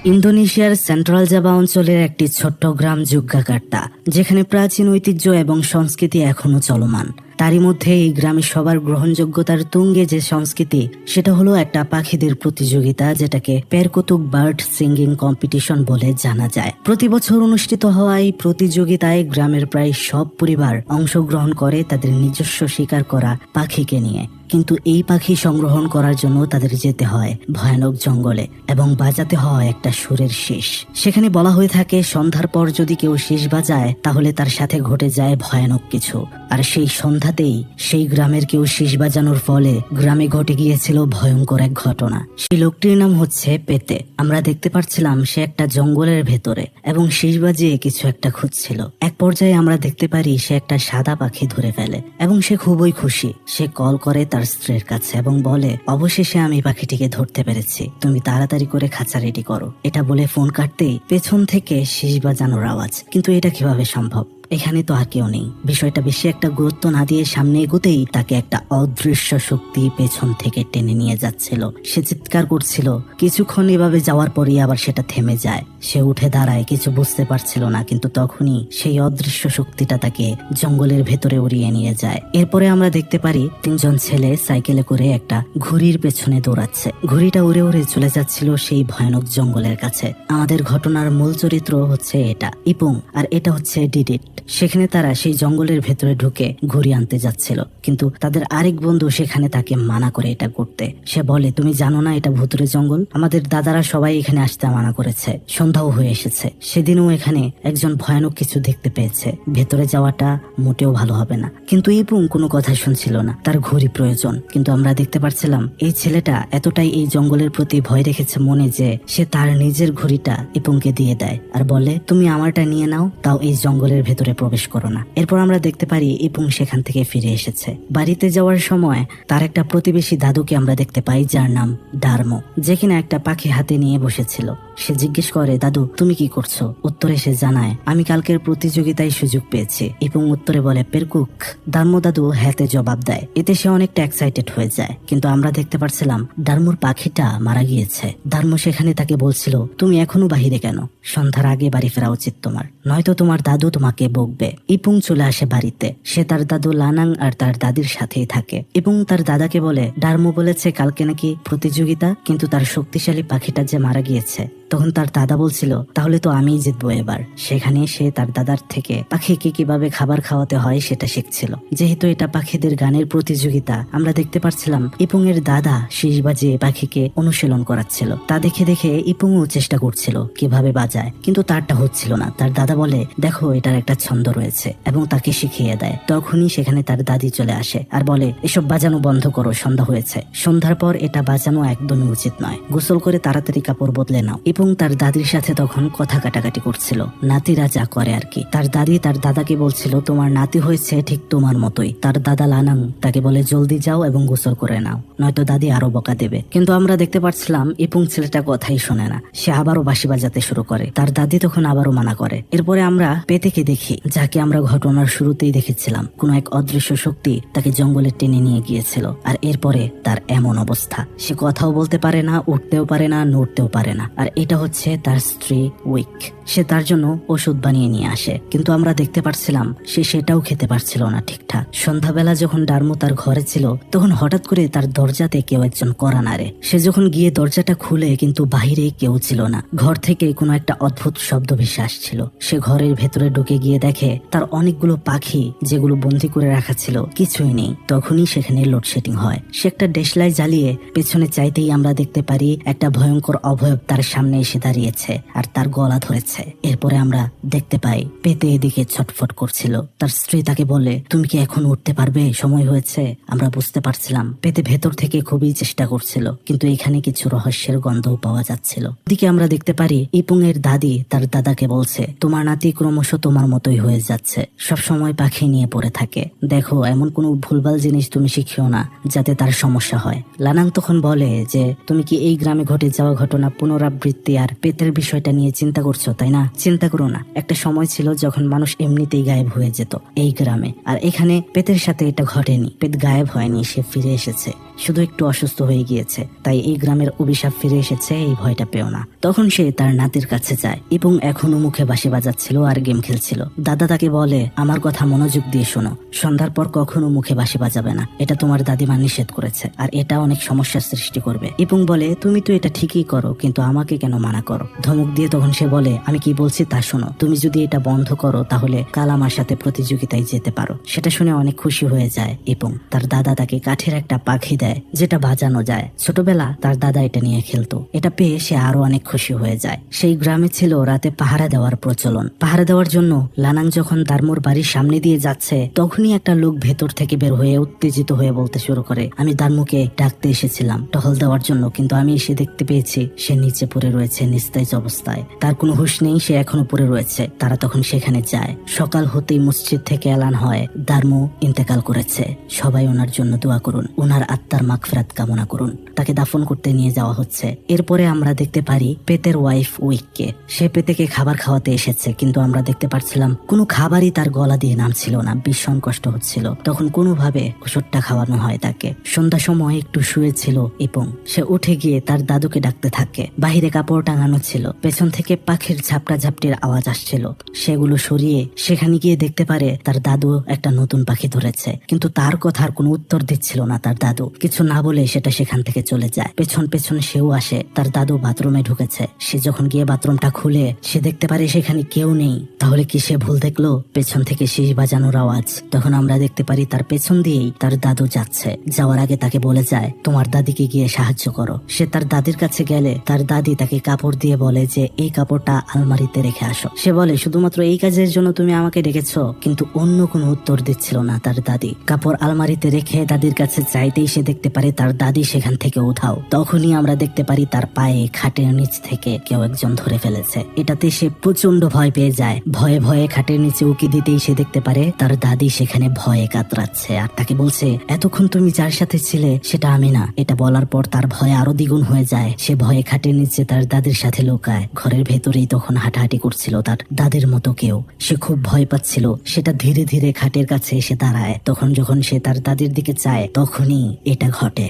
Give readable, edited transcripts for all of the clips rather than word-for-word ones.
ইন্দোনেশিয়ার central Java অঞ্চলের একটি ছোট্ট গ্রাম যুগ্যাকার্তা, যেখানে প্রাচীন ঐতিহ্য এবং সংস্কৃতি এখনো চলমান। তারই মধ্যে এই গ্রামে সবার গ্রহণযোগ্যতার তুঙ্গে যে সংস্কৃতি, সেটা হলো একটা পাখিদের প্রতিযোগিতা, যেটাকে পেরকুতুক বার্ড সিঙ্গিং কম্পিটিশন বলে জানা যায়। প্রতি বছর অনুষ্ঠিত হওয়া এই প্রতিযোগিতায় গ্রামের প্রায় সব পরিবার অংশগ্রহণ করে তাদের নিজস্ব শিকার করা পাখিকে নিয়ে। কিন্তু এই পাখি সংগ্রহণ করার জন্য তাদের যেতে হয় ভয়ানক জঙ্গলে এবং বাজাতে হয় একটা সুরের শীষ। সেখানে বলা হয়ে থাকে সন্ধ্যার পর যদি কেউ শীষ বাজায় তাহলে তার সাথে ঘটে যায় ভয়ানক কিছু। আর সেই সন্ধ্যাতেই সেই গ্রামের কেউ শীষ বাজানোর ফলে গ্রামে ঘটে গিয়েছিল ভয়ঙ্কর এক ঘটনা। সেই লোকটির নাম হচ্ছে পেতে। আমরা দেখতে পাচ্ছিলাম সে একটা জঙ্গলের ভেতরে এবং শীষ বাজিয়ে কিছু একটা খুঁজছিল। এক পর্যায়ে আমরা দেখতে পারি সে একটা সাদা পাখি ধরে ফেলে এবং সে খুবই খুশি। সে কল করে তার স্ত্রীর কাছে এবং বলে, অবশেষে আমি পাখিটিকে ধরতে পেরেছি, তুমি তাড়াতাড়ি করে খাঁচা রেডি করো। এটা বলে ফোন কাটতেই পেছন থেকে শীষ বাজানোর আওয়াজ। কিন্তু এটা কিভাবে সম্ভব? এখানে তো আর কেউ নেই। বিষয়টা বেশি একটা গুরুত্ব না দিয়ে সামনে এগোতেই তাকে একটা অদৃশ্য শক্তি পেছন থেকে টেনে নিয়ে যাচ্ছিল। সে চিৎকার করছিল। কিছুক্ষণ এভাবে যাওয়ার পরই আবার সেটা থেমে যায়। সে উঠে দাঁড়ায়, কিছু বুঝতে পারছিল না, কিন্তু তখনই সেই অদৃশ্য শক্তিটা তাকে জঙ্গলের ভেতরে উড়িয়ে নিয়ে যায়। এরপরে আমরা দেখতে পারি তিনজন ছেলে সাইকেলে করে একটা ঘুড়ির পেছনে দৌড়াচ্ছে। ঘুড়িটা উড়ে উড়ে চলে যাচ্ছিল সেই ভয়ানক জঙ্গলের কাছে। আমাদের ঘটনার মূল চরিত্র হচ্ছে এটা ইপুং, আর এটা হচ্ছে ডিডিট। সেখানে তারা সেই জঙ্গলের ভেতরে ঢুকে ঘুড়ি আনতে যাচ্ছিল, কিন্তু তাদের আরেক বন্ধু সেখানে তাকে মানা করে এটা করতে। সে বলে, তুমি জানো না এটা ভুতুরে জঙ্গল? আমাদের দাদারা সবাই এখানে আসতে মানা করেছে। সন্ধ্যাও হয়ে এসেছে। সেদিনও এখানে একজন ভয়ানক কিছু দেখতে পেয়েছে। ভেতরে যাওয়াটা মোটেও ভালো হবে না। কিন্তু ইপুং কোনো কথা শুনছিল না। তার ঘুড়ি প্রয়োজন। কিন্তু আমরা দেখতে পাচ্ছিলাম এই ছেলেটা এতটাই এই জঙ্গলের প্রতি ভয় রেখেছে মনে যে সে তার নিজের ঘুড়িটা ইপুংকে দিয়ে দেয় আর বলে, তুমি আমারটা নিয়ে নাও, তাও এই জঙ্গলের ভেতরে প্রবেশ করো না। এরপর আমরা দেখতে পারি ইপুং সেখান থেকে ফিরে এসেছে। বাড়িতে যাওয়ার সময় তার একটা প্রতিবেশী দাদুকে আমরা দেখতে পাই, যার নাম ডার্মো, যে কিনা একটা পাখি হাতে নিয়ে বসেছিল। সে জিজ্ঞেস করে, দাদু তুমি কি করছো? উত্তরে সে জানায়, আমি কালকের প্রতিযোগিতায় সুযোগ পেয়েছি। ইপুং উত্তরে বলে, পেরকুক। ডার্মো দাদু হ্যাঁতে জবাব দেয়। এতে সে অনেকটা এক্সাইটেড হয়ে যায়। কিন্তু আমরা দেখতে পাচ্ছিলাম ডার্মোর পাখিটা মারা গিয়েছে। ডার্মো সেখানে তাকে বলছিল, তুমি এখনো বাহিরে কেন? সন্ধ্যার আগে বাড়ি ফেরা উচিত তোমার, নয়তো তোমার দাদু তোমাকে বকবে। ইপুং চলে আসে বাড়িতে। সে তার দাদু লানাং আর তার দাদির সাথেই থাকে এবং তার দাদাকে বলে, ডার্মো বলেছে কালকে নাকি প্রতিযোগিতা, কিন্তু তার শক্তিশালী পাখিটা যে মারা গিয়েছে। তখন তার দাদা বলছিল, তাহলে তো আমিই জিতবো এবার। সেখানে সে তার দাদার থেকে পাখিকে কিভাবে খাবার খাওয়াতে হয় সেটা শিখছিল। যেহেতু এটা পাখিদের গানের প্রতিযোগিতা, আমরা দেখতে পাচ্ছিলাম ইপুং এর দাদা শীষ বাজিয়ে পাখিকে অনুশীলন করাচ্ছিল। তা দেখে দেখে ইপুংও চেষ্টা করছিল কিভাবে বাজায়, কিন্তু তারটা হচ্ছিল না। তার দাদা বলে, দেখো এটার একটা ছন্দ রয়েছে, এবং তাকে শিখিয়ে দেয়। তখনই সেখানে তার দাদি চলে আসে আর বলে, এসব বাজানো বন্ধ করো, সন্ধ্যা হয়েছে। সন্ধ্যার পর এটা বাজানো একদমই উচিত নয়। গোসল করে তাড়াতাড়ি কাপড় বদলে নাও। এবং তার দাদির সাথে তখন কথা কাটাকাটি করছিল, নাতিরা যা করে আর কি। তার দাদি তার দাদাকে বলছিল, তোমার নাতি হয়েছে ঠিক তোমার মতোই। তার দাদা লানাং তাকে বলে, জলদি যাও এবং গোসল করে নাও, নয়তো দাদি আরো বকা দেবে। কিন্তু আমরা দেখতে পাচ্ছিলাম ইপুং ছেলেটা কথাই শোনে না। সে আবারও বাঁশি বাজাতে শুরু করে। তার দাদি তখন আবারও মানা করে। এরপরে আমরা পেতেকে দেখি, যাকে আমরা ঘটনার শুরুতেই দেখেছিলাম। কোন এক অদৃশ্য শক্তি তাকে জঙ্গলে টেনে নিয়ে গিয়েছিল, আর এরপরে তার এমন অবস্থা, সে কথাও বলতে পারে না, উঠতেও পারে না, নড়তেও পারে না। আর এটা হচ্ছে তার স্ত্রী উইক। সে তার জন্য ওষুধ বানিয়ে নিয়ে আসে, কিন্তু আমরা দেখতে পাচ্ছিলাম সে সেটাও খেতে পারছিল না ঠিকঠাক। সন্ধ্যাবেলা যখন ডার্মো তার ঘরে ছিল, তখন হঠাৎ করে তার দরজাতে কেউ একজন কড়া নাড়ে। সে যখন গিয়ে দরজাটা খুলে, কিন্তু বাহিরে কেউ ছিল না। ঘর থেকে কোনো একটা অদ্ভুত শব্দ ভেসে আসছিল। সে ঘরের ভেতরে ঢুকে গিয়ে দেখে তার অনেকগুলো পাখি যেগুলো বন্দি করে রাখা ছিল কিছুই নেই। তখনই সেখানে লোডশেডিং হয়। সে একটা দেশলাই জ্বালিয়ে পেছনে চাইতেই আমরা দেখতে পারি একটা ভয়ঙ্কর অভয়ব তার সামনে এসে দাঁড়িয়েছে আর তার গলা ধরেছে। এরপরে আমরা দেখতে পাই পেতে এদিকে ছটফট করছিল। তার স্ত্রী তাকে বলে, তুমি কি এখন উঠতে পারবে? সময় হয়েছে। আমরা বুঝতে পারছিলাম পেতে ভেতর থেকে খুবই চেষ্টা করছিল, কিন্তু এখানে কিছু রহস্যের গন্ধও পাওয়া যাচ্ছিল। এদিকে আমরা দেখতে পারি ইপুং এর দাদি তার দাদাকে বলছে, তোমার নাতি ক্রমশ তোমার মতোই হয়ে যাচ্ছে, সব সময় পাখি নিয়ে পড়ে থাকে। দেখো এমন কোনো ভুলভাল জিনিস তুমি শিখিও না যাতে তার সমস্যা হয়। লানাং তখন বলে যে, তুমি কি এই গ্রামে ঘটে যাওয়া ঘটনা পুনরাবৃত্তি আর পেতের বিষয়টা নিয়ে চিন্তা করছো, তাই না? চিন্তা করো না। একটা সময় ছিল যখন মানুষ এমনিতেই গায়েব হয়ে যেত এই গ্রামে, আর এখানে পেতের সাথে এটা ঘটেনি। পেত গায়েব হয়নি, সে ফিরে এসেছে। শুধু একটু অসুস্থ হয়ে গিয়েছে, তাই এই গ্রামের অভিশাপ ফিরে এসেছে, এই ভয়টা পেও না। তখন সে তার নাতির কাছে যায় এবং এখনো মুখে বাঁশি বাজাচ্ছিল আর গেম খেলছিল। দাদা তাকে বলে, আমার কথা মনোযোগ দিয়ে শোনো, সন্ধ্যার পর কখনো মুখে বাঁশি বাজাবে না, এটা তোমার দাদিমা নিষেধ করেছে আর এটা অনেক সমস্যার সৃষ্টি করবে। এবং বলে, তুমি তো এটা ঠিকই করো, কিন্তু আমাকে কেন মানা করো? ধমক দিয়ে তখন সে বলে, আমি কি বলছি তা শোনো, তুমি যদি এটা বন্ধ করো তাহলে কাল আমার সাথে প্রতিযোগিতায় যেতে পারো। সেটা শুনে অনেক খুশি হয়ে যায় এবং তার দাদা তাকে কাঠের একটা পাখি দেয় যেটা বাজানো যায়। ছোটবেলা তার দাদা এটা নিয়ে খেলতো, এটা পেয়ে সে আরো অনেক খুশি হয়ে যায়। সেই গ্রামে ছিল রাতে পাহারা দেওয়ার প্রচলন। পাহারা দেওয়ার জন্য লানাং যখন দারমুর বাড়ির সামনে দিয়ে যাচ্ছে, তখনই একটা লোক ভেতর থেকে বের হয়ে উত্তেজিত হয়ে বলতে শুরু করে, আমি দারমুকে ডাকতে এসেছিলাম টহল দেওয়ার জন্য, কিন্তু আমি এসে দেখতে পেয়েছি সে নিচে পড়ে রয়েছে নিস্তেজ অবস্থায়, তার কোনো হুঁশ নেই, সে এখনো পড়ে রয়েছে। তারা তখন সেখানে যায়। সকাল হতেই মসজিদ থেকে এলান হয়, দারমু ইন্তেকাল করেছে, সবাই ওনার জন্য দোয়া করুন, ওনার আত্মার মাগফিরাত কামনা করুন। তাকে দাফন করতে নিয়ে যাওয়া হচ্ছে। এরপরে আমরা দেখতে পারি পেতের ওয়াইফ উইককে। সে পেতেকে খাবার খাওয়াতে এসেছে, কিন্তু আমরা দেখতে পাচ্ছিলাম কোনো খাবারই তার গলা দিয়ে নামছিল না, ভীষণ কষ্ট হচ্ছিল। তখন কোনোভাবে ওষুধটা খাওয়ানো হয় তাকে। সন্ধ্যা সময় একটু শুয়েছিল এবং সে উঠে গিয়ে তার দাদুকে ডাকতে থাকে। বাহিরে কাপড় টাঙানো ছিল, পেছন থেকে পাখির ঝাপটা ঝাপটির আওয়াজ আসছিল। সেগুলো সরিয়ে সেখানে গিয়ে দেখতে পারে তার দাদু একটা নতুন পাখি ধরেছে, কিন্তু তার কথার কোনো উত্তর দিচ্ছিল না তার দাদু। কিছু না বলে সেটা সেখান থেকে চলে যায়। পেছন পেছন সেও আসে। তার দাদু বাথরুমে ঢুকেছে। সে যখন গিয়ে বাথরুমটা খুলে সে দেখতে পারে সেখানে কেউ নেই। তাহলে কি সে ভুল দেখলো? পেছন থেকে শীষ বাজানোর আওয়াজ। তখন আমরা দেখতে পারি তার পেছন দিয়েই তার দাদু যাচ্ছে। যাওয়ার আগে তাকে বলে যায়, তোমার দাদিকে গিয়ে সাহায্য করো। সে তার দাদির কাছে গেলে তার দাদি তাকে কাপড় দিয়ে বলে যে এই কাপড়টা আলমারিতে রেখে আসো। সে বলে, শুধুমাত্র এই কাজের জন্য তুমি আমাকে ডেকেছ? কিন্তু অন্য কোনো উত্তর দিচ্ছিল না তার দাদি। কাপড় আলমারিতে রেখে দাদির কাছে চাইতেই সে দেখতে পারে তার দাদি সেখান থেকে উধাও। তখনই আমরা দেখতে পারি তার পায়ে খাটের নিচ থেকে কেউ একজন ধরে ফেলেছে। এটাতে সে প্রচন্ড ভয় পেয়ে যায়। ভয়ে ভয়ে খাটের নিচে উকি দিতেই সে দেখতে পারে তার দাদি সেখানে ভয়ে কাতরাচ্ছে আর তাকে বলছে, এতক্ষণ তুমি যার সাথে ছিলে সেটা আমি না। এটা বলার পর তার ভয় আরো দ্বিগুণ হয়ে যায়। সে ভয়ে খাটের নিচে তার দাদির সাথে লুকায়। ঘরের ভেতরেই তখন হাঁটাহাঁটি করছিল তার দাদির মতো কেউ। সে খুব ভয় পাচ্ছিল। সেটা ধীরে ধীরে খাটের কাছে এসে দাঁড়ায়। তখন যখন সে তার দাদির দিকে চায় তখনই এটা ঘটে।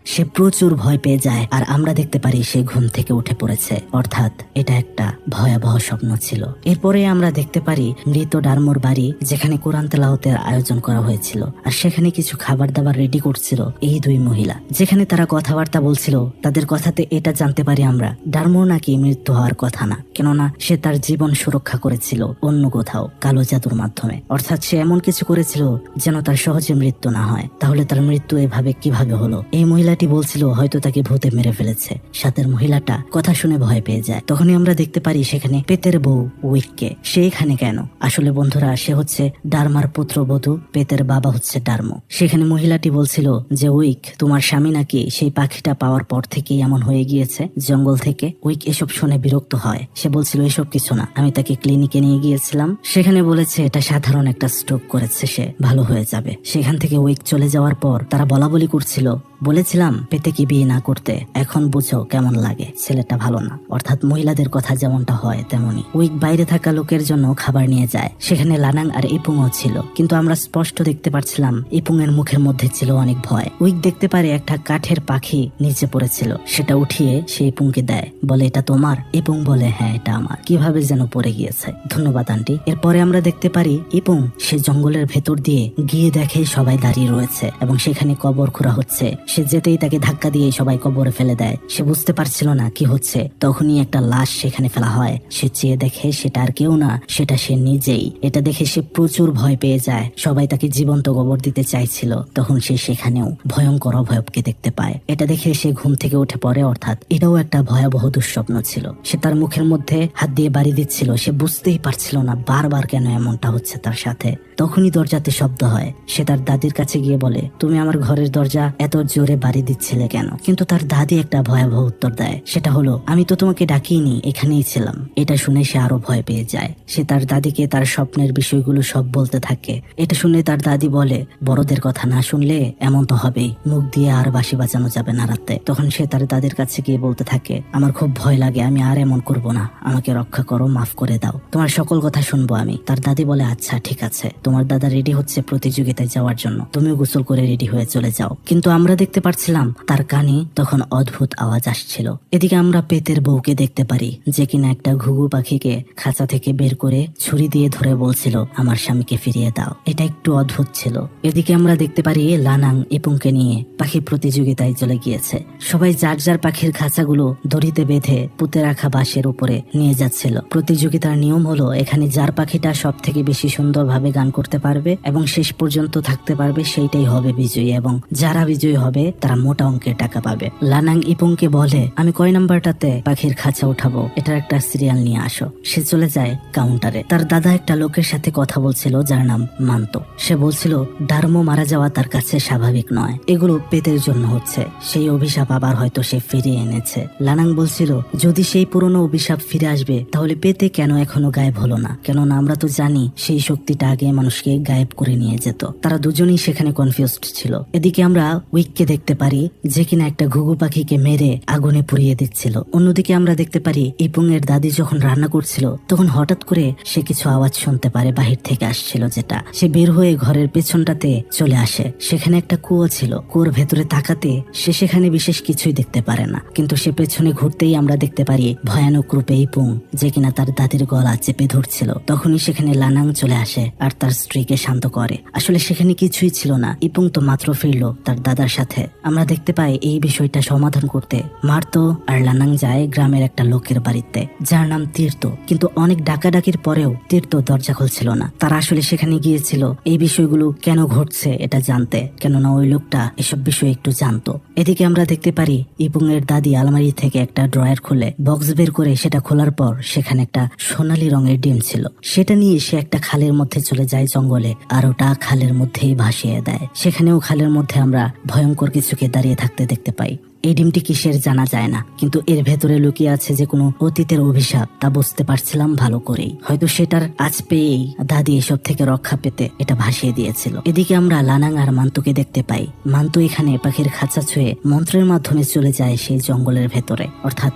সে প্রচুর ভয় পেয়ে যায় আর আমরা দেখতে পারি সে ঘুম থেকে উঠে পড়েছে, অর্থাৎ এটা একটা ভয়াবহ স্বপ্ন ছিল। এরপরে আমরা দেখতে পারি মৃত ডারমোর বাড়ি, যেখানে কোরআন তেলাওয়াতের আয়োজন করা হয়েছিল আর সেখানে কিছু খাবার দাবার রেডি করছিল এই দুই মহিলা। যেখানে তারা কথাবার্তা বলছিল, তাদের কথাতে এটা জানতে পারি আমরা ডারমোর নাকি মৃত্যু হওয়ার কথা না, কেননা সে তার জীবন সুরক্ষা করেছিল অন্য কোথাও কালো জাদুর মাধ্যমে। অর্থাৎ সে এমন কিছু করেছিল যেন তার সহজে মৃত্যু না হয়। তাহলে তার মৃত্যু এভাবে কিভাবে হলো? এই মহিলাটি বলছিল হয়তো তাকে ভূতে মেরে ফেলেছে। সাথের মহিলাটা কথা শুনে ভয় পেয়ে যায়। তখনই আমরা দেখতে পারি সেখানে পেতের বউ উইককে। সে এখানে কেন? আসলে বন্ধুরা, সে হচ্ছে ডারমার পুত্রবধূ, পেতের বাবা হচ্ছে ডারমো। সেখানে মহিলাটি বলছিল যে উইক, তোমার স্বামী নাকি সেই পাখিটা পাওয়ার পর থেকেই এমন হয়ে গিয়েছে জঙ্গল থেকে। উইক এসব শুনে বিরক্ত হয়। সে বলছিল এসব কিছু না, আমি তাকে ক্লিনিকে নিয়ে গিয়েছিলাম, সেখানে বলেছে এটা সাধারণ একটা স্ট্রোক করেছে, সে ভালো হয়ে যাবে। সেখান থেকে উইক চলে যাওয়ার পর তারা বলাবলি করছিল, বলেছিলাম পেতে কি বিয়ে না করতে, এখন বুঝো কেমন লাগে, ছেলেটা ভালো না। অর্থাৎ মহিলাদের কথা যেমনটা হয় তেমনি। উইক বাইরে থাকা লোকের জন্য খাবার নিয়ে যায়। সেখানে লানাং আর ইপুংও ছিল, কিন্তু আমরা স্পষ্ট দেখতে পাচ্ছিলাম ইপুং এর মুখের মধ্যে ছিল অনেক ভয়। উইক দেখতে পারে একটা কাঠের পাখি নিচে পড়েছিল, সেটা উঠিয়ে সে ইপুংকে দেয়, বলে এটা তোমার? ইপুং বলে হ্যাঁ এটা আমার। কিভাবে যেন পড়ে গিয়েছে, ধন্যবাদ আন্টি। এরপরে আমরা দেখতে পারি ইপুং সে জঙ্গলের ভেতর দিয়ে গিয়ে দেখে সবাই দাঁড়িয়ে রয়েছে এবং সেখানে কবর খোঁড়া হচ্ছে। সে যেতেই তাকে ধাক্কা দিয়ে সবাই কবরে ফেলে দেয়। সে বুঝতে পারছিল না কি হচ্ছে। তখনই একটা লাশ সেখানে ফেলা হয়। সে চেয়ে দেখে সেটা আর কেউ না, সেটা সে নিজেই। এটা দেখে সে প্রচুর ভয় পেয়ে যায়। সবাই তাকে জীবন্ত কবর দিতে চাইছিল। তখন সে সেখানেও ভয়ঙ্কর অভয়বকে দেখতে পায়। এটা দেখে সে ঘুম থেকে উঠে পড়ে, অর্থাৎ এটাও একটা ভয়াবহ দুঃস্বপ্ন ছিল। সে তার মুখের মধ্যে হাত দিয়ে বাড়ি দিচ্ছিল। সে বুঝতেই পারছিল না বারবার কেন এমনটা হচ্ছে তার সাথে। তখনই দরজাতে শব্দ হয়। সে তার দাদির কাছে গিয়ে বলে, তুমি আমার ঘরের দরজা এত জোরে বাড়ি দিচ্ছিলে কেন? কিন্তু তার দাদি একটা ভয়াবহ উত্তর দেয়, সেটা হলো আমি তো তোমাকে ডাকিনি, এখানেই ছিলাম। এটা শুনে সে আরো ভয় পেয়ে যায়। সে তার দাদিকে তার স্বপ্নের বিষয়গুলো সব বলতে থাকে। এটা শুনে তার দাদি বলে, বড়দের কথা না শুনলে এমন তো হবেই, মুখ দিয়ে আর বাঁশি বাজানো যাবে না রাতে। তখন সে তার দাদির কাছে গিয়ে বলতে থাকে, আমার খুব ভয় লাগে, আমি আর এমন করব না, আমাকে রক্ষা করো, মাফ করে দাও, তোমার সকল কথা শুনবো আমি। তার দাদি বলে, আচ্ছা ঠিক আছে, তোমার দাদা রেডি হচ্ছে প্রতিযোগিতায় যাওয়ার জন্য, তুমিও গোসল করে রেডি হয়ে চলে যাও। কিন্তু আমরা দেখতে পাচ্ছিলাম তার কানে তখন অদ্ভুত আওয়াজ আসছিল। এদিকে আমরা পেতের বউকে দেখতে পারি, যে কিনা একটা ঘুঘু পাখিকে খাঁচা থেকে বের করে ছুরি দিয়ে ধরে বলছিল, আমার স্বামীকে ফিরিয়ে দাও। এটা একটু অদ্ভুত ছিল। এদিকে আমরা দেখতে পারি লানাং ইপুংকে নিয়ে পাখি প্রতিযোগিতায় চলে গিয়েছে। সবাই যার যার পাখির খাঁচাগুলো দড়িতে বেঁধে পুঁতে রাখা বাঁশের উপরে নিয়ে যাচ্ছিল। প্রতিযোগিতার নিয়ম হলো, এখানে যার পাখিটা সব থেকে বেশি সুন্দরভাবে গান করতে পারবে এবং শেষ পর্যন্ত থাকতে পারবে, সেইটাই হবে বিজয়ী, এবং যারা বিজয়ী হবে তারা মোটা অঙ্কের টাকা পাবে। লানাং ইপুংকে বলে, আমি কয় নাম্বারটাতে পাখির খাঁচা উঠাবো, এটার একটা সিরিয়াল নিয়ে আসো। সে চলে যায় কাউন্টারে। তার দাদা একটা লোকের সাথে কথা বলছিল যার নাম মান্ত। সে বলছিল ডার্মো মারা যাওয়া তার কাছে স্বাভাবিক নয়, এগুলো পেতের জন্য হচ্ছে, সেই অভিশাপ আবার হয়তো সে ফিরিয়ে এনেছে। লানাং বলছিল, যদি সেই পুরনো অভিশাপ ফিরে আসবে তাহলে পেতে কেন এখনো গায়েব হলো না? কেননা আমরা তো জানি সেই শক্তিটা আগে মানুষকে গায়েব করে নিয়ে যেত। তারা দুজনেই সেখানে কনফিউজড ছিল। এদিকে আমরা উইককে দেখতে পারি, যে কিনা একটা ঘুঘু পাখিকে মেরে আগুনে পুড়িয়ে দিচ্ছিল। অন্যদিকে আমরা দেখতে পারি ইপুং এর দাদি যখন রান্না করছিল তখন হঠাৎ করে সে কিছু আওয়াজ শুনতে পারে বাহির থেকে আসছিল, যেটা সে বের হয়ে ঘরের পেছনটাতে চলে আসে। সেখানে একটা কুয়ো ছিল। কুয়োর ভেতরে তাকাতে সে সেখানে বিশেষ কিছুই দেখতে পারে না, কিন্তু সে পেছনে ঘুরতেই আমরা দেখতে পারি ভয়ানক রূপে ইপুং, যে কিনা তার দাদির গলা চেপে ধরছিল। তখনই সেখানে লানাং চলে আসে আর তার স্ত্রীকে শান্ত করে। আসলে সেখানে কিছুই ছিল না, ইপুং তো মাত্র ফিরলো তার দাদার সাথে। আমরা দেখতে পাই এই বিষয়টা সমাধান করতে মার্তো আর লানাং যায় গ্রামের একটা লোকের বাড়িতে যার নাম তীর্থ। কিন্তু অনেক ডাকাডাকির পরেও তীর্থ দরজা খুলছিল না। তারা আসলে সেখানে গিয়েছিল এই বিষয়গুলো কেন ঘটছে এটা জানতে, কেননা ওই লোকটা এসব বিষয় একটু জানতো। এদিকে আমরা দেখতে পারি ইপুং এর দাদি আলমারি থেকে একটা ড্রয়ার খুলে বক্স বের করে, সেটা খোলার পর সেখানে একটা সোনালী রঙের ডিম ছিল। সেটা নিয়ে সে একটা খালের মধ্যে চলে যায় জঙ্গলে, আর ওটা খালের মধ্যেই ভাসিয়ে দেয়। সেখানেও খালের মধ্যে আমরা ভয়ঙ্কর কিছুকে দাঁড়িয়ে থাকতে দেখতে পাই। এই ডিমটি কিসের জানা যায় না, কিন্তু এর ভেতরে লুকিয়ে আছে যে কোনো অতীতের অভিশাপ, তা বুঝতে পারছিলাম ভালো করেই। হয়তো সেটার আজ পেয়েই দাদি এসব থেকে রক্ষা পেতে এটা ভাসিয়ে দিয়েছিল। এদিকে আমরা লানাং আর মান্তুকে দেখতে পাই। মান্তু এখানে পাখির খাঁচা ছুঁয়ে মন্ত্রের মাধ্যমে চলে যায় সেই জঙ্গলের ভেতরে, অর্থাৎ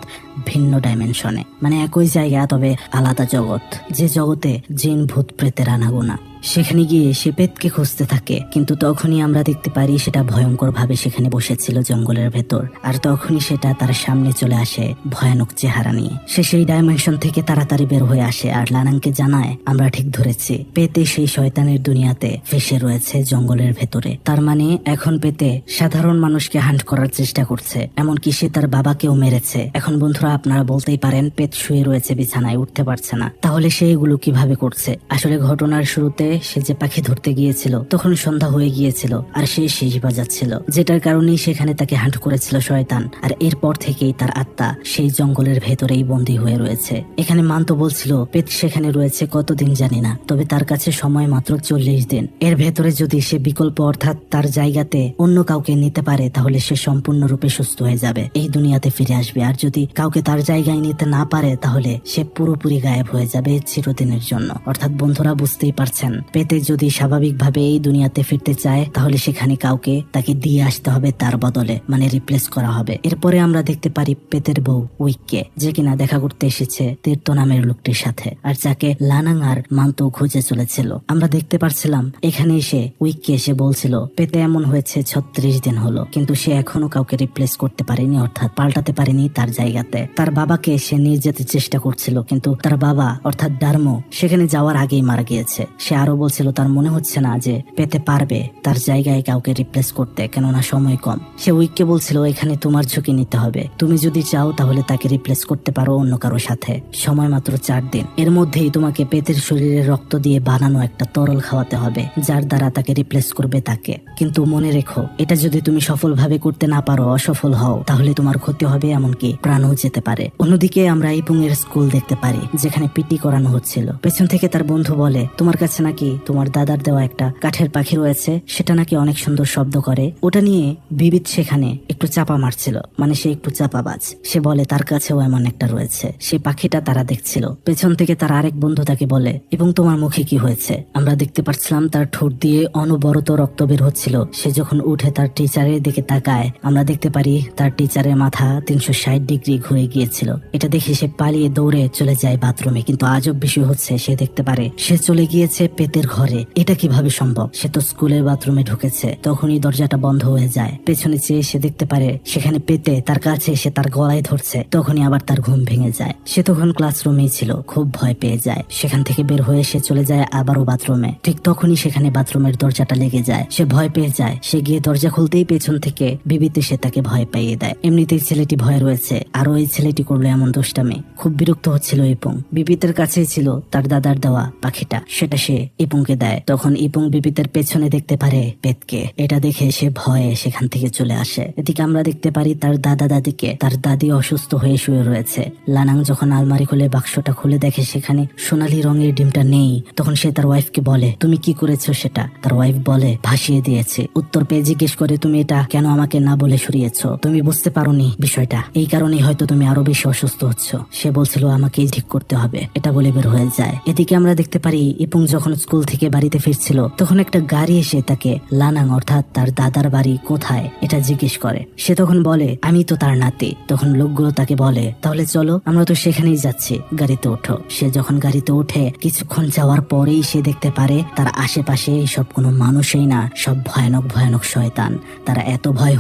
ভিন্ন ডাইমেনশনে, মানে একই জায়গা তবে আলাদা জগৎ, যে জগতে জিন ভূত প্রেতের আনাগোনা। সেখানে গিয়ে সে পেতকে খুঁজতে থাকে, কিন্তু তখনই আমরা দেখতে পারি সেটা ভয়ঙ্কর ভাবে সেখানে বসেছিল জঙ্গলের ভেতর, আর তখনই সেটা তার সামনে চলে আসে ভয়ানক চেহারা নিয়ে। সে সেই ডাইমেনশন থেকে তাড়াতাড়ি বের হয়ে আসে আর লানাংকে জানায়, আমরা ঠিক ধরেছি, পেতে সেই শয়তানের দুনিয়াতে ফেসে রয়েছে জঙ্গলের ভেতরে। তার মানে এখন পেতে সাধারণ মানুষকে হান্ট করার চেষ্টা করছে, এমনকি সে তার বাবাকেও মেরেছে। এখন বন্ধুরা আপনারা বলতেই পারেন, পেত শুয়ে রয়েছে বিছানায়, উঠতে পারছে না, তাহলে সে এগুলো কিভাবে করছে? আসলে ঘটনার শুরুতে সে যে পাখি ধরতে গিয়েছিল তখন সন্ধ্যা হয়ে গিয়েছিল আর সে শেষ বাজাচ্ছিল, যেটার কারণেই সেখানে তাকে হান্ট করেছিল শয়তান। আর এরপর থেকেই তার আত্মা সেই জঙ্গলের ভেতরেই বন্দী হয়ে রয়েছে। এখানে মান্ত বলছিল পেত সেখানে রয়েছে কতদিন জানি না, তবে তার কাছে সময় মাত্র 40 দিন। এর ভেতরে যদি সে বিকল্প অর্থাৎ তার জায়গাতে অন্য কাউকে নিতে পারে তাহলে সে সম্পূর্ণরূপে সুস্থ হয়ে যাবে, এই দুনিয়াতে ফিরে আসবে। আর যদি কাউকে তার জায়গায় নিতে না পারে তাহলে সে পুরোপুরি গায়েব হয়ে যাবে চিরদিনের জন্য। অর্থাৎ বন্ধুরা বুঝতেই পারছেন, পেতে যদি স্বাভাবিকভাবে এই দুনিয়াতে ফিরতে চায় তাহলে সেখানে কাউকে তাকে দিয়ে আসতে হবে তার বদলে, মানে রিপ্লেস করা হবে। এরপরে আমরা দেখতে পারি পেতের বউ উইককে, যে কিনা দেখা করতে এসেছে তীর্থ নামের লোকটির সাথে, আর যাকে লানাং আর মান্ত খুঁজে চলেছিল। আমরা দেখতে পারছিলাম এখানে এসে উইককে এসে বলছিল পেতে এমন হয়েছে 36 দিন হলো, কিন্তু সে এখনো কাউকে রিপ্লেস করতে পারেনি, অর্থাৎ পাল্টাতে পারেনি তার জায়গাতে। তার বাবাকে সে নিয়ে যেতে চেষ্টা করছিল, কিন্তু তার বাবা অর্থাৎ ডার্মো সেখানে যাওয়ার আগেই মারা গিয়েছে। সে আরো বলছিল তার মনে হচ্ছে না যে পেতে পারবে তার জায়গায় কাউকে রিপ্লেস করতে, কেননা সময় কম। সে উইককে বলছিল এখানে তোমার ঝুঁকি নিতে হবে, তুমি যদি চাও তাহলে তাকে রিপ্লেস করতে পারো অন্য কারো সাথে, সময় মাত্র 4 দিন। এর মধ্যেই তোমাকে পেতের শরীরে রক্ত দিয়ে বানানো একটা তরল খাওয়াতে হবে যার দ্বারা তাকে রিপ্লেস করবে তাকে। কিন্তু মনে রেখো, এটা যদি তুমি সফলভাবে করতে না পারো, অসফল হও, তাহলে তোমার ক্ষতি হবে, এমনকি প্রাণও যেতে পারে। অন্যদিকে আমরা ইপুং এর স্কুল দেখতে পারি যেখানে পিটি করানো হচ্ছিল। পেছন থেকে তার বন্ধু বলে তোমার কাছে নাকি নাকি তোমার দাদার দেওয়া একটা কাঠের পাখি রয়েছে, সেটা নাকি অনেক সুন্দর শব্দ করে। ওটা নিয়ে বিবিত সেখানে একটু চাপা মারছিল, মানে সে একটু চাপাবাজ। সে বলে তার কাছেও এমন একটা রয়েছে। সে পাখিটা তারা দেখছিল। পেছন থেকে তার আরেক বন্ধু তাকে বলে, এবং তোমার মুখে কি হয়েছে? আমরা দেখতে পাচ্ছিলাম তার ঠোঁট দিয়ে অনবরত রক্ত বের হচ্ছিল। সে যখন উঠে তার টিচারের দিকে তাকায়, আমরা দেখতে পারি তার টিচারের মাথা 360 ডিগ্রি ঘুরে গিয়েছিল। এটা দেখে সে পালিয়ে দৌড়ে চলে যায় বাথরুমে। কিন্তু আজব বিষয় হচ্ছে সে দেখতে পারে সে চলে গিয়েছে পেতের ঘরে। এটা কিভাবে সম্ভব? সে তো স্কুলের বাথরুমে ঢুকেছে। তখনই দরজাটা বন্ধ হয়ে যায়। পেছনে চেয়ে সে দেখতে পারে সেখানে পেতে তার কাছে এসে তার গলায় ধরছে। তখনই আবার তার ঘুম ভেঙে যায়। সে তখন ক্লাসরুমেই ছিল, খুব ভয় পেয়ে যায়। সেখান থেকে বের হয়ে সে চলে যায় আবারও বাথরুমে। ঠিক তখনই সেখানে বাথরুমের দরজাটা লেগে যায়। সে ভয় পেয়ে যায়। সে গিয়ে দরজা খুলতেই পেছন থেকে বিবিতে সে তাকে ভয় পাইয়ে দেয়। এমনিতেই ছেলেটি ভয় রয়েছে, আর ওই ছেলেটি করলো এমন দুষ্টামি। খুব বিরক্ত হচ্ছিল ইপুং। বিবিতের কাছেই ছিল তার দাদার দেওয়া পাখিটা, সেটা সে ইপুংকে দেয়। তখন ইপুং বিবিতের পেছনে দেখতে পারে পেতকে। এটা দেখে সে ভয়ে সেখান থেকে চলে আসে। এদিকে আমরা দেখতে পারি তার দাদা দাদিকে। তার দাদি অসুস্থ হয়ে শুয়ে রয়েছে। লানাং যখন আলমারি খুলে বাক্সটা খুলে দেখে সেখানে সোনালী রঙের ডিমটা নেই, তখন সে তার ওয়াইফকে বলে, তুমি কি করেছো সেটা? তার ওয়াইফ বলে, ভাসিয়ে দিয়েছে। উত্তর পেয়ে জিজ্ঞেস করে, তুমি এটা কেন আমাকে না বলে সরিয়েছ? তুমি বুঝতে পারোনি বিষয়টা, এই কারণেই হয়তো তুমি আরো বেশি অসুস্থ হচ্ছ। সে বলছিল আমাকেই ঠিক করতে হবে, এটা বলে বের হয়ে যায়। এদিকে আমরা দেখতে পারি ইপুং যখন স্কুল থেকে বাড়িতে ফিরছিল, তখন একটা গাড়ি এসে তাকে লানাং অর্থাৎ তার দাদার বাড়ি কোথায় এটা জিজ্ঞেস করে। সে তখন বলে, আমি তো তার নাতি। তখন লোকগুলো তাকে বলে, তাহলে চলো, আমরা তো সেখানেই যাচ্ছি, গাড়িতে ওঠো। সে যখন গাড়িতে ওঠে, কিছুক্ষণ যাওয়ার পরেই সে দেখতে পারে তার আশেপাশে সব কোনো মানুষই না, সব ভয়ানক ভয়ানক শয়তান। তারা এত ভয়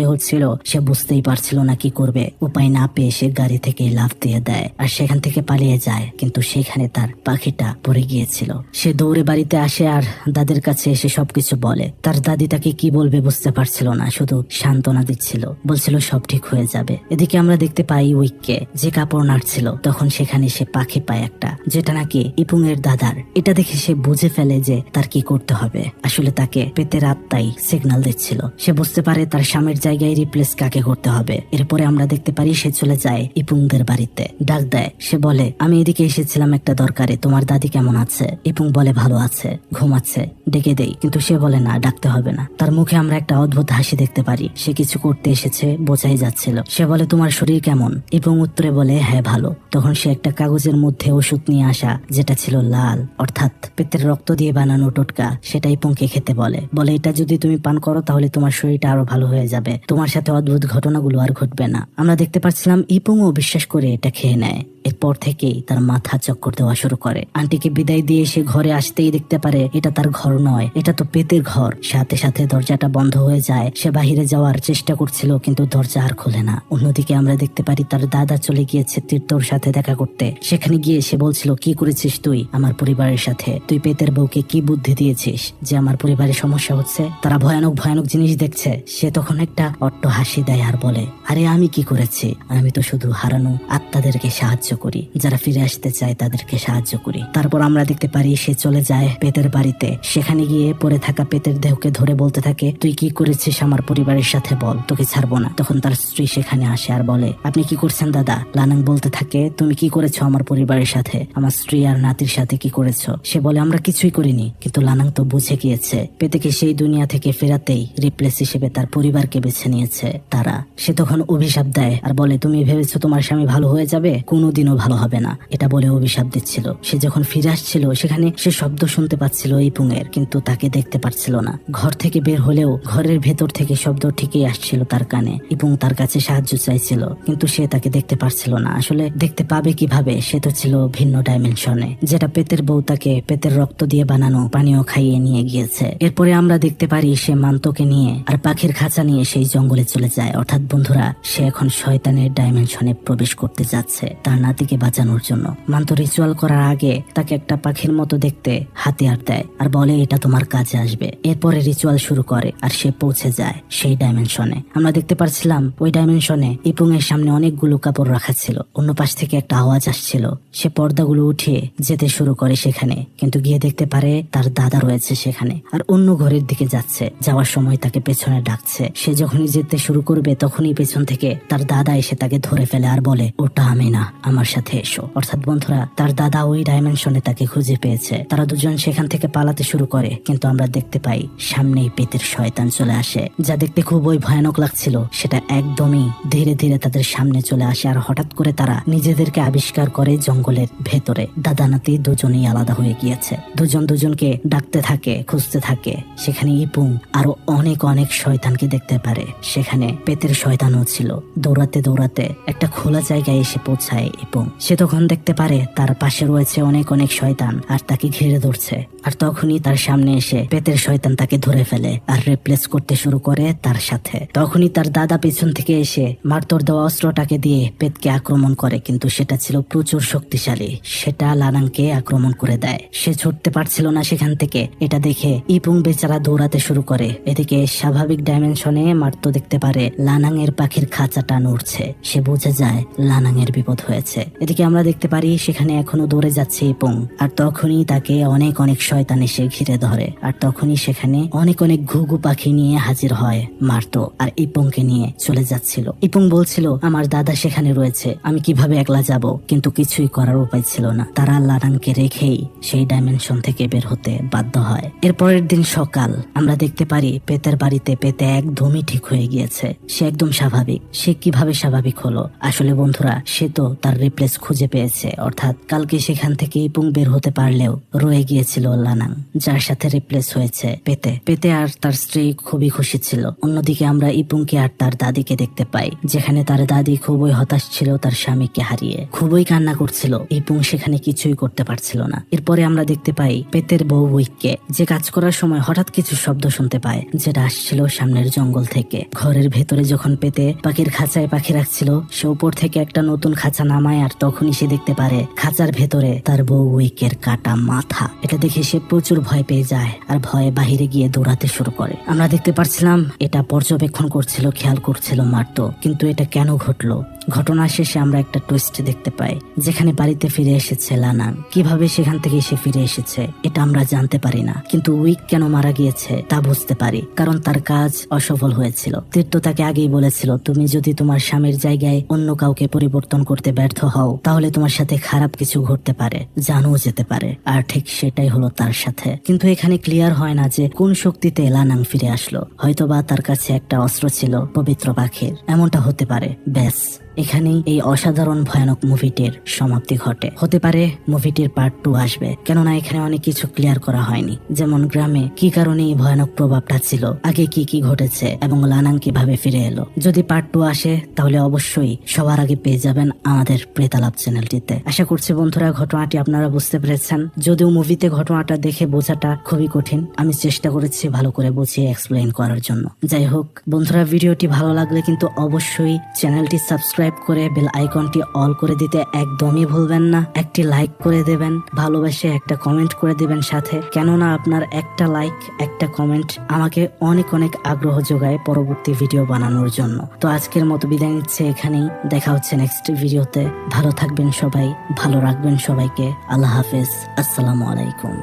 হচ্ছিল সে বুঝতেই পারছিল না কি করবে। উপায় না পেয়ে সে গাড়ি থেকে লাফ দিয়ে দেয় আর সেখান থেকে পালিয়ে যায়। কিন্তু সেখানে তার পাখিটা পড়ে গিয়েছিল। সে দৌড়ে বাড়িতে আসে আর দাদির কাছে এসে সবকিছু বলে। তার দাদি তাকে কি বলবে বুঝতে পারছিল না, শুধু সান্ত্বনা দিচ্ছিল, বলছিল সব ঠিক হয়ে যাবে। এদিকে আমরা দেখতে পাই উইককে, যে কাপড় নাড়ছিল। তখন সেখানে সে পাখি পায় একটা, যেটা নাকি ইপুং এর দাদার। এটা দেখে সে বুঝে ফেলে যে তার কি করতে হবে। আসলে তাকে পেতের আত্মাই সিগন্যাল দিচ্ছিল। সে বুঝতে পারে তার স্বামীর জায়গায় রিপ্লেস কাকে করতে হবে। এরপরে আমরা দেখতে পারি সে চলে যায় ইপুংদের বাড়িতে, ডাক দেয়। সে বলে, আমি এদিকে এসেছিলাম একটা দরকারে, তোমার দাদি কেমন আছে? ইপুং বলে, ভালো আছে, ঘুমাচ্ছে, ডেকে দেই। কিন্তু সে বলে, না, ডাকতে হবে না। তার মুখে আমরা একটা অদ্ভুত হাসি দেখতে পারি। সে কিছু করতে এসেছে, বোঝাই যাচ্ছিল। সে বলে, তোমার শরীর কেমন? ইপুং উত্তরে বলে, হ্যাঁ ভালো। তখন সে একটা কাগজের মধ্যে ওষুধ নিয়ে আসা, যেটা ছিল লাল, অর্থাৎ পেতের রক্ত দিয়ে বানানো টোটকা, সেটা ইপুংকে খেতে বলে। এটা যদি তুমি পান করো তাহলে তোমার শরীরটা আরো ভালো হয়ে যাবে, তোমার সাথে অদ্ভুত ঘটনাগুলো আর ঘটবে না। আমরা দেখতে পাচ্ছিলাম ইপুংও বিশ্বাস করে এটা খেয়ে নেয়। এরপর থেকেই তার মাথা চক্কর দেওয়া শুরু করে। আন্টিকে বিদায় দিয়ে সে ঘরে আসতেই দেখতে পারে এটা তার ঘর নয়, এটা তো পেতের ঘর। সাথে সাথে দরজাটা বন্ধ হয়ে যায়। সে বাহিরে যাওয়ার চেষ্টা করছিল কিন্তু দরজা আর খোলে না। অন্যদিকে আমরা দেখতে পারি তার দাদা চলে গিয়েছে তীর্থর সাথে দেখা করতে। সেখানে গিয়ে সে বলছিল, কি করেছিস তুই আমার পরিবারের সাথে? তুই পেতের বউকে কি বুদ্ধি দিয়েছিস যে আমার পরিবারের সমস্যা হচ্ছে? তারা ভয়ানক ভয়ানক জিনিস দেখছে। সে তখন একটা অট্ট হাসি দেয় আর বলে, আরে আমি কি করেছি? আমি তো শুধু হারানো আত্মাদেরকে সাহায্য করি, যারা ফিরে আসতে চায় তাদেরকে সাহায্য করি। তারপর আমরা দেখতে পারি সে চলে যায় পেতের বাড়িতে। সেখানে গিয়ে পড়ে থাকা পেতের দেহকে ধরে বলতে থাকে, তুই কি করেছিস আমার পরিবারের সাথে বল, তোকে ছাড়বো না। তখন তার স্ত্রী সেখানে আসে আর বলে, আপনি কি করছেন দাদা? লানাং বলতে থাকে, তুমি কি করেছো আমার পরিবারের সাথে, আমার স্ত্রী আর নাতির সাথে কি করেছো? সে বলে, আমরা কিছুই করিনি। কিন্তু লানাং তো বুঝে গিয়েছে পেতেকে সেই দুনিয়া থেকে ফেরাতেই রিপ্লেস হিসেবে তার পরিবারকে বেছে নিয়েছে তারা। সে তখন অভিশাপ দেয় আর বলে, তুমি ভেবেছো তোমার স্বামী ভালো হয়ে যাবে? কোনোদিনও ভালো হবে না, এটা বলে অভিশাপ দিচ্ছিল। সে যখন ফিরে আসছিল সেখানে সে শব্দ শুনতে পাচ্ছিল ইপুং এর, কিন্তু তাকে দেখতে পাচ্ছিল না। ঘর থেকে বের হলেও ঘরের ভেতর থেকে শব্দ ঠিকই আসছিল তার কানে। ইপুং তার কাছে সাহায্য চাইছিল কিন্তু সে তাকে দেখতে পারছিল না। আসলে দেখতে পাবে কিভাবে? সে তো ছিল ভিন্ন ডাইমেনশনে, যেটা পেতের বউ তাকে পেতের রক্ত দিয়ে বানানো পানীয় খাইয়ে নিয়ে গিয়েছে। এরপরে আমরা দেখতে পারি সে মান্তকে নিয়ে আর পাখির খাঁচা নিয়ে সেই জঙ্গলে চলে যায়। অর্থাৎ বন্ধুরা, সে এখন শয়তানের ডাইমেনশনে প্রবেশ করতে যাচ্ছে তার নাতিকে বাঁচানোর জন্য। মান্ত রিচুয়াল করার আগে তাকে একটা পাখির মতো দেখতে হাতিয়ার দেয় আর বলে, এটা তোমার কাজে আসবে। এরপরে রিচুয়াল শুরু করে আর সে পৌঁছে যায় সেই ডাইমেনশনে। আমরা দেখতে পাচ্ছিলাম ওই ডাইমেনশনে ইপুং এর সামনে অনেকগুলো কাপড় রাখা ছিল। অন্য পাশ থেকে একটা আওয়াজ আসছিল। সে পর্দাগুলো উঠিয়ে যেতে শুরু করে সেখানে, কিন্তু গিয়ে দেখতে পারে তার দাদা রয়েছে সেখানে আর অন্য ঘরের দিকে যাচ্ছে। যাওয়ার সময় তাকে পেছনে ডাকছে। সে যখনই যেতে শুরু করবে তখনই পেছন থেকে তার দাদা এসে তাকে ধরে ফেলে আর বলে, ওটা আমি না, আমার আমার সাথে এসো। অর্থাৎ বন্ধুরা, তার দাদা ওই ডাইমেনশনে তাকে খুঁজে পেয়েছে। তারা দুজন সেখান থেকে পালাতে শুরু করে, কিন্তু আমরা দেখতে পাই সামনেই পেতের শয়তান চলে আসে, যা দেখতে খুবই ভয়ানক লাগছিল। সেটা একদমই ধীরে ধীরে তাদের সামনে চলে আসে, আর হঠাৎ করে তারা নিজেদেরকে আবিষ্কার করে জঙ্গলের ভেতরে। দাদা নাতি দুজনেই আলাদা হয়ে গিয়েছে। দুজন দুজনকে ডাকতে থাকে, খুঁজতে থাকে। সেখানে ইপুং আরো অনেক অনেক শয়তানকে দেখতে পারে। সেখানে পেতের শয়তানও ছিল। দৌড়াতে দৌড়াতে একটা খোলা জায়গায় এসে পৌঁছায় ইপুং। সে তখন দেখতে পারে তার পাশে রয়েছে অনেক অনেক শয়তান আর তাকে ঘিরে ধরছে। আর তখনই তার সামনে এসে পেতের শয়তান তাকে ধরে ফেলে আর রিপ্লেস করতে শুরু করে তার সাথে। তখনই তার দাদা পেছন থেকে এসে মারতর দেওয়া অস্ত্রটাকে দিয়ে পেতকে আক্রমণ করে, কিন্তু সেটা ছিল প্রচুর শক্তিশালী। সেটা লানাংকে আক্রমণ করে দেয়। সে ছুটতে পারছিল না সেখান থেকে। এটা দেখে ইপুং বেচারা দৌড়াতে শুরু করে। এদিকে স্বাভাবিক ডাইমেনশনে মারতো দেখতে পারে লানাং এর পাখির খাঁচাটা নড়ছে। সে বুঝে যায় লানাং এর বিপদ হয়েছে। এদিকে আমরা দেখতে পারি সেখানে এখনো দৌড়ে যাচ্ছে ইপুং, আর তখনই তাকে অনেক অনেক শয়তান এসে ঘিরে ধরে। আর তখনই সেখানে অনেক অনেক ঘুঘু পাখি নিয়ে হাজির হয় মারতো, আর ইপুংকে নিয়ে চলে যাচ্ছিল। ইপুং বলছিল আমার দাদা সেখানে রয়েছে, আমি কিভাবে একলা যাব, কিন্তু কিছুই করার উপায় ছিল না। তারা লানাংকে রেখেই সেই ডাইমেনশন থেকে বের হতে বাধ্য হয়। এরপরের দিন সকাল আমরা দেখতে পারি পেতের বাড়িতে পেতে একদমই ঠিক হয়ে গিয়েছে। সে একদম স্বাভাবিক। সে কিভাবে স্বাভাবিক হলো? আসলে বন্ধুরা, সে তো তার রিপ্লেস খুঁজে পেয়েছে। অর্থাৎ কালকে সেখান থেকে ইপুং বের হতে পারলেও রয়ে গিয়েছিল লানাং, যার সাথে রিপ্লেস হয়েছে পেতে। পেতে আর তার স্ত্রী খুবই খুশি ছিল। অন্যদিকে আমরা ইপুংকে আর তার দাদিকে দেখতে পাই, যেখানে তার দাদি খুবই হতাশ ছিল তার স্বামীকে হারিয়ে। খুবই কান্না করছিল। ইপুং সেখানে কিছুই করতে পারছিল না। এরপরে আমরা দেখতে পাই পেতের বউ উইককে, যে কাজ করার সময় হঠাৎ কিছু শব্দ শুনতে পায়, যেটা আসছিল সামনের জঙ্গল থেকে। ঘরের ভেতরে যখন পেতে পাখির খাঁচায় পাখি রাখছিল, সে উপর থেকে একটা নতুন খাঁচা নামায়, আর তখনই সে দেখতে পারে খাঁচার ভেতরে তার বউ উইকের কাটা মাথা। এটা দেখে সে প্রচুর ভয় পেয়ে যায় আর ভয়ে বাহিরে গিয়ে দৌড়াতে শুরু করে। আমরা দেখতে পারছিলাম এটা পর্যবেক্ষণ করছিল, খেয়াল করছিল মারতো, কিন্তু এটা কেন ঘটলো? ঘটনা শেষে আমরা একটা টুইস্ট দেখতে পাই, যেখানে বাড়িতে ফিরে এসেছে লানাং। কিভাবে সেখান থেকে সে ফিরে এসেছে এটা আমরা জানতে পারি না, কিন্তু উইক কেন মারা গিয়েছে তা বুঝতে পারি, কারণ তার কাজ অসফল হয়েছিল। তীর্থ তাকে আগেই বলেছিল, তুমি যদি তোমার স্বামীর জায়গায় অন্য কাউকে পরিবর্তন করতে ব্যর্থ হও, তাহলে তোমার সাথে খারাপ কিছু ঘটতে পারে, জানও যেতে পারে। আর ঠিক সেটাই হলো তার সাথে। কিন্তু এখানে ক্লিয়ার হয় না যে কোন শক্তিতে লানাং ফিরে আসলো। হয়তোবা তার কাছে একটা অস্ত্র ছিল পবিত্র পাখির, এমনটা হতে পারে। ব্যাস, এখানেই এই অসাধারণ ভয়ানক মুভিটির সমাপ্তি ঘটে। হতে পারে মুভিটির পার্ট 2 আসবে, কেননা এখানে অনেক কিছু ক্লিয়ার করা হয়নি, যেমন গ্রামে কি কারণে এই ভয়ানক প্রভাবটা ছিল, আগে কি কি ঘটেছে, এবং লানাং কিভাবে ফিরে এলো। যদি পার্ট 2 আসে তাহলে অবশ্যই সবার আগে পেয়ে যাবেন আমাদের প্রেতালাপ চ্যানেলটিতে। আশা করছি বন্ধুরা ঘটনাটি আপনারা বুঝতে পেরেছেন। যদিও মুভিতে ঘটনাটা দেখে বোঝাটা খুবই কঠিন, আমি চেষ্টা করেছি ভালো করে বুঝিয়ে এক্সপ্লেইন করার জন্য। যাই হোক বন্ধুরা, ভিডিওটি ভালো লাগলে কিন্তু অবশ্যই চ্যানেলটি সাবস্ক্রাইব করে বেল আইকনটি অল করে দিতে একদমই ভুলবেন না। একটি লাইক করে দেবেন, ভালোবাসে একটা কমেন্ট করে দিবেন সাথে, কেননা আপনার একটা লাইক, একটা কমেন্ট আমাকে অনেক অনেক আগ্রহ যোগায় পরবর্তী ভিডিও বানানোর জন্য। তো আজকের মতো বিদায় নিচ্ছে এখানেই। দেখা হচ্ছে নেক্সট ভিডিওতে। ভালো থাকবেন সবাই, ভালো রাখবেন সবাইকে। আল্লাহ হাফেজ, আসসালামু আলাইকুম।